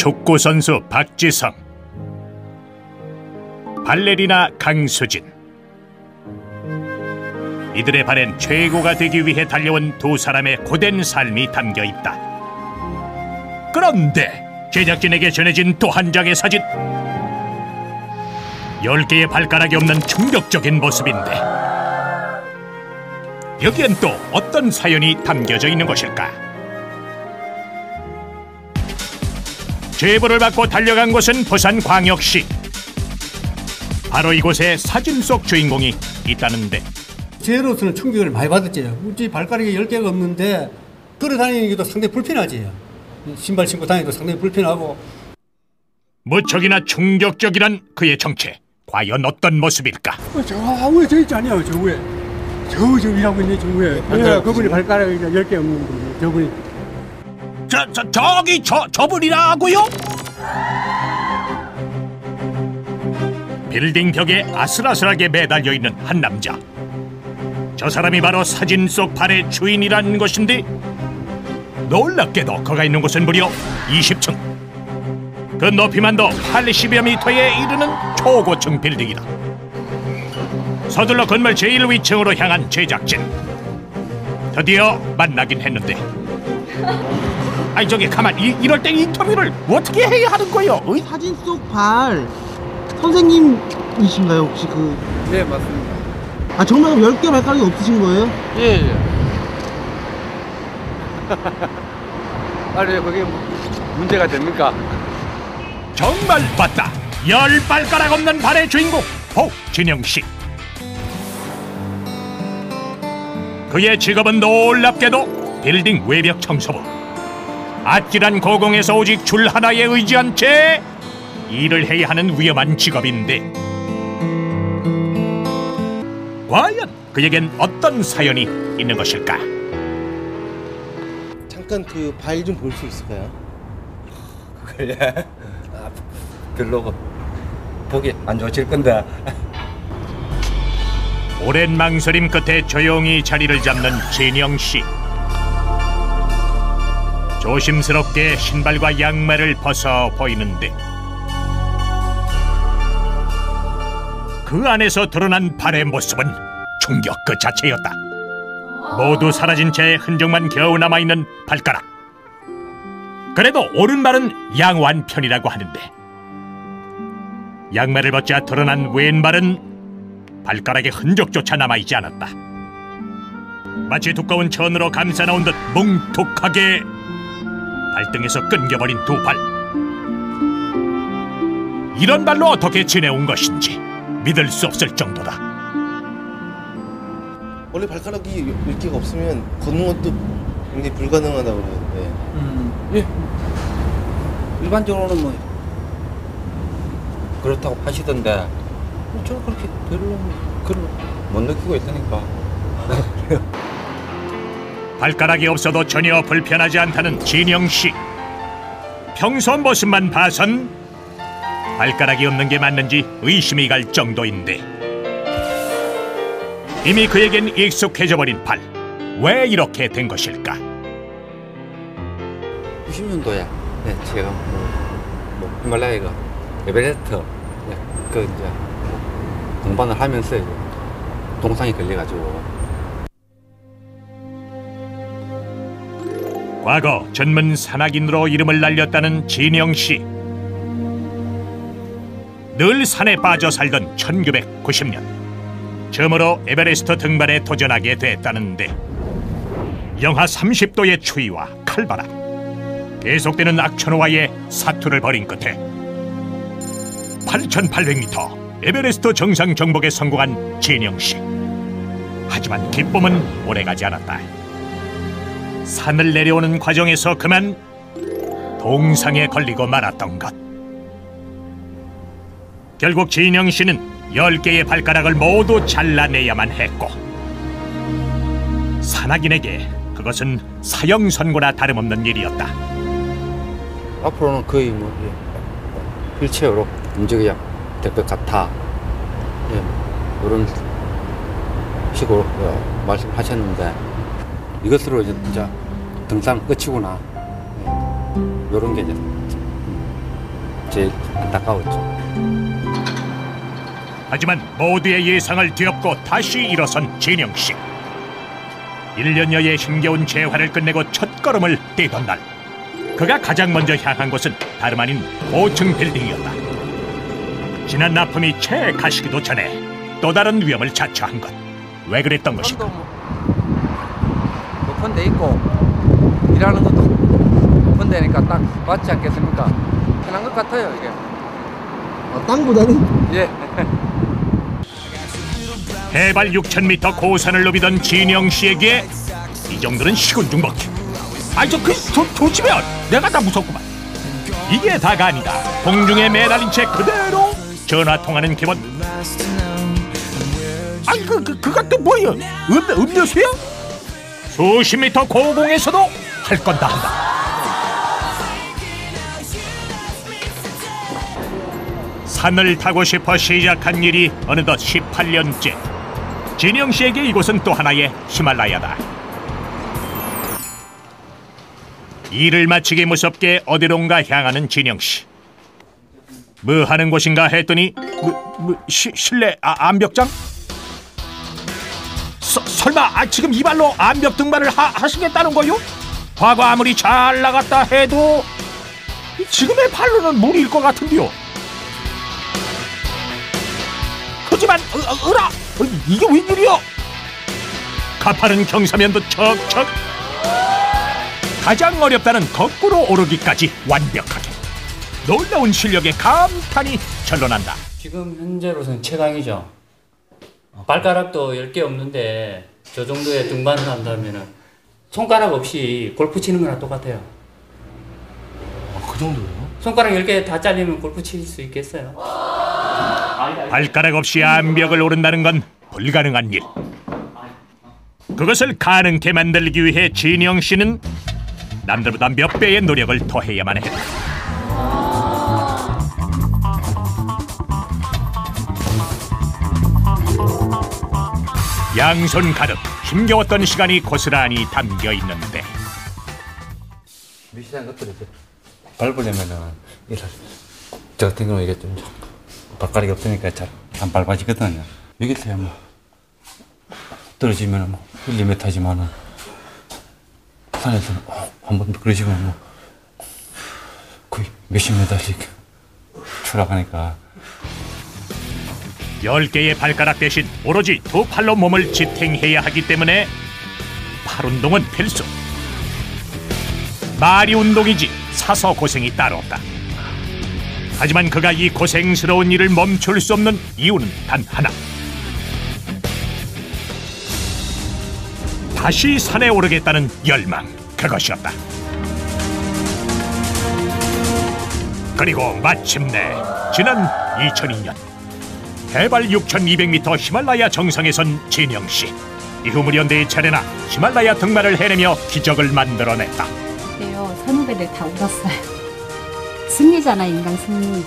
축구선수 박지성, 발레리나 강수진. 이들의 발엔 최고가 되기 위해 달려온 두 사람의 고된 삶이 담겨 있다. 그런데 제작진에게 전해진 또 한 장의 사진. 10개의 발가락이 없는 충격적인 모습인데 여기엔 또 어떤 사연이 담겨져 있는 것일까? 제보를 받고 달려간 곳은 부산광역시. 바로 이곳에 사진 속 주인공이 있다는데 저로서는 충격을 많이 받았지. 우리 발가락이 10개가 없는데 걸어 다니는 게도 상당히 불편하지. 신발 신고 다니기도 상당히 불편하고. 무척이나 충격적이란 그의 정체. 과연 어떤 모습일까? 저 위에 저 있잖아요. 저 위에. 저 일하고 있네. 저 위에. 그분이 발가락이 10개 없는 분이. 저분이. 저분이라고요? 빌딩 벽에 아슬아슬하게 매달려 있는 한 남자. 저 사람이 바로 사진 속 발의 주인이라는 것인데 놀랍게도 그가 있는 곳은 무려 20층. 그 높이만도 80여 미터에 이르는 초고층 빌딩이다. 서둘러 건물 제1위층으로 향한 제작진. 드디어 만나긴 했는데 아니 저기 가만 이럴 때 인터뷰를 어떻게 해야 하는 거요? 사진 속 발 선생님이신가요 혹시 그? 네 맞습니다. 아 정말 10개 발가락이 없으신 거예요? 예. 아니 그게 문제가 됩니까? 정말 맞다. 10발가락 없는 발의 주인공 박진영씨. 그의 직업은 놀랍게도 빌딩 외벽 청소부. 아찔한 고공에서 오직 줄 하나에 의지한 채 일을 해야 하는 위험한 직업인데 과연 그에겐 어떤 사연이 있는 것일까? 잠깐 그 발 좀 볼 수 있을까요? 그래? 별로 보기 안 좋으실 건데. 오랜 망설임 끝에 조용히 자리를 잡는 진영씨. 조심스럽게 신발과 양말을 벗어 보이는데 그 안에서 드러난 발의 모습은 충격 그 자체였다. 모두 사라진 채 흔적만 겨우 남아있는 발가락. 그래도 오른발은 양호한 편이라고 하는데 양말을 벗자 드러난 왼발은 발가락의 흔적조차 남아있지 않았다. 마치 두꺼운 천으로 감싸놓은 듯 뭉툭하게 발등에서 끊겨버린 두 발. 이런 발로 어떻게 지내온 것인지 믿을 수 없을 정도다. 원래 발가락이 10개가 없으면 걷는 것도 굉장히 불가능하다고 그러는데 예. 일반적으로는 뭐 그렇다고 하시던데 저는 그렇게 별로 못 느끼고 있다니까. 발가락이 없어도 전혀 불편하지 않다는 진영씨. 평소 모습만 봐선 발가락이 없는 게 맞는지 의심이 갈 정도인데 이미 그에겐 익숙해져 버린 발. 왜 이렇게 된 것일까? 90년도에 네, 제가 히말라야가 에베레스트 그 이제 동반을 하면서 동상이 걸려가지고 과거 전문 산악인으로 이름을 날렸다는 진영씨. 늘 산에 빠져 살던 1990년 처음으로 에베레스트 등반에 도전하게 됐다는데 영하 30도의 추위와 칼바람, 계속되는 악천후와의 사투를 벌인 끝에 8,800m 에베레스트 정상 정복에 성공한 진영씨. 하지만 기쁨은 오래가지 않았다. 산을 내려오는 과정에서 그만 동상에 걸리고 말았던 것. 결국 진영씨는 10개의 발가락을 모두 잘라내야만 했고 산악인에게 그것은 사형선고나 다름없는 일이었다. 앞으로는 거의 뭐 휠체어로 움직여야 될 것 같아. 예, 이런 식으로 말씀하셨는데 이것으로 이제 등산 끝이구나. 이런 게 이제 제일 안타까웠죠. 하지만 모두의 예상을 뒤엎고 다시 일어선 진영 씨. 1년여의 힘겨운 재활을 끝내고 첫걸음을 떼던 날, 그가 가장 먼저 향한 곳은 다름 아닌 고층 빌딩이었다. 지난 아픔이 채 가시기도 전에 또 다른 위험을 자처한 것. 왜 그랬던 것인가? 높은 데 있고 일하는 것도 높은 데니까 딱 맞지 않겠습니까? 편한 것 같아요 이게. 땅보다는? 예. 해발 6,000m 고산을 누비던 진영 씨에게 이 정도는 시군중복해. 아이 조심해. 내가 다 무섭구만. 이게 다가 아니다. 공중에 매달린 채 그대로 전화 통하는 기분. 아니 그가 또 뭐예요? 음료수야? 수십 미터 고공에서도 할 건 다 한다. 산을 타고 싶어 시작한 일이 어느덧 18년째. 진영 씨에게 이곳은 또 하나의 히말라야다. 일을 마치기 무섭게 어디론가 향하는 진영 씨. 뭐 하는 곳인가 했더니 실내 암벽장? 설마 지금 이 발로 암벽 등반을 하시겠다는 거요? 과거 아무리 잘 나갔다 해도 지금의 발로는 무리일 것 같은데요. 하지만 이게 웬일이야? 가파른 경사면도 척척. 가장 어렵다는 거꾸로 오르기까지 완벽하게. 놀라운 실력에 감탄이 절로 난다. 지금 현재로서는 최강이죠. 발가락도 10개 없는데 저 정도의 등반을 한다면 손가락 없이 골프 치는 거랑 똑같아요. 그 정도예요? 손가락 10개 다 잘리면 골프 칠 수 있겠어요? 발가락 없이 암벽을 오른다는 건 불가능한 일. 그것을 가능케 만들기 위해 진영 씨는 남들보다 몇 배의 노력을 더해야만 했다. 양손 가득 힘겨웠던 시간이 고스란히 담겨 있는데, 미시한 것들을 밟으려면은 저 같은 경우는 이게 좀 발가락이 없으니까 잘 안 밟아지거든요. 여기서야 뭐 떨어지면 뭐 1, 2m지만은 산에서는 한번 그러시면 뭐 거의 몇십 미터씩 추락하니까. 10개의 발가락 대신 오로지 두 팔로 몸을 지탱해야 하기 때문에 팔 운동은 필수. 말이 운동이지 사서 고생이 따로 없다. 하지만 그가 이 고생스러운 일을 멈출 수 없는 이유는 단 하나. 다시 산에 오르겠다는 열망, 그것이었다. 그리고 마침내 지난 2002년 해발 6,200m 히말라야 정상에 선 진영 씨. 이후 무려 4차례나 히말라야 등반을 해내며 기적을 만들어냈다. 선후배들 다 울었어요. 승리잖아, 인간 승리.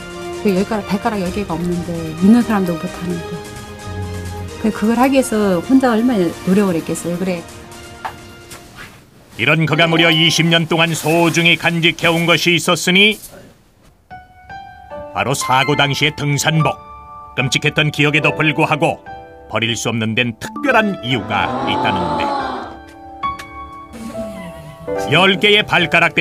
발가락 10개가 없는데 있는 사람도 못하는데 그걸 하기 위해서 혼자 얼마나 노력을 했겠어요. 그래. 이런 그가 무려 20년 동안 소중히 간직해온 것이 있었으니 바로 사고 당시의 등산복. 끔찍했던 기억에도 불구하고 버릴 수 없는 데는 특별한 이유가 있다는데, 10개의 발가락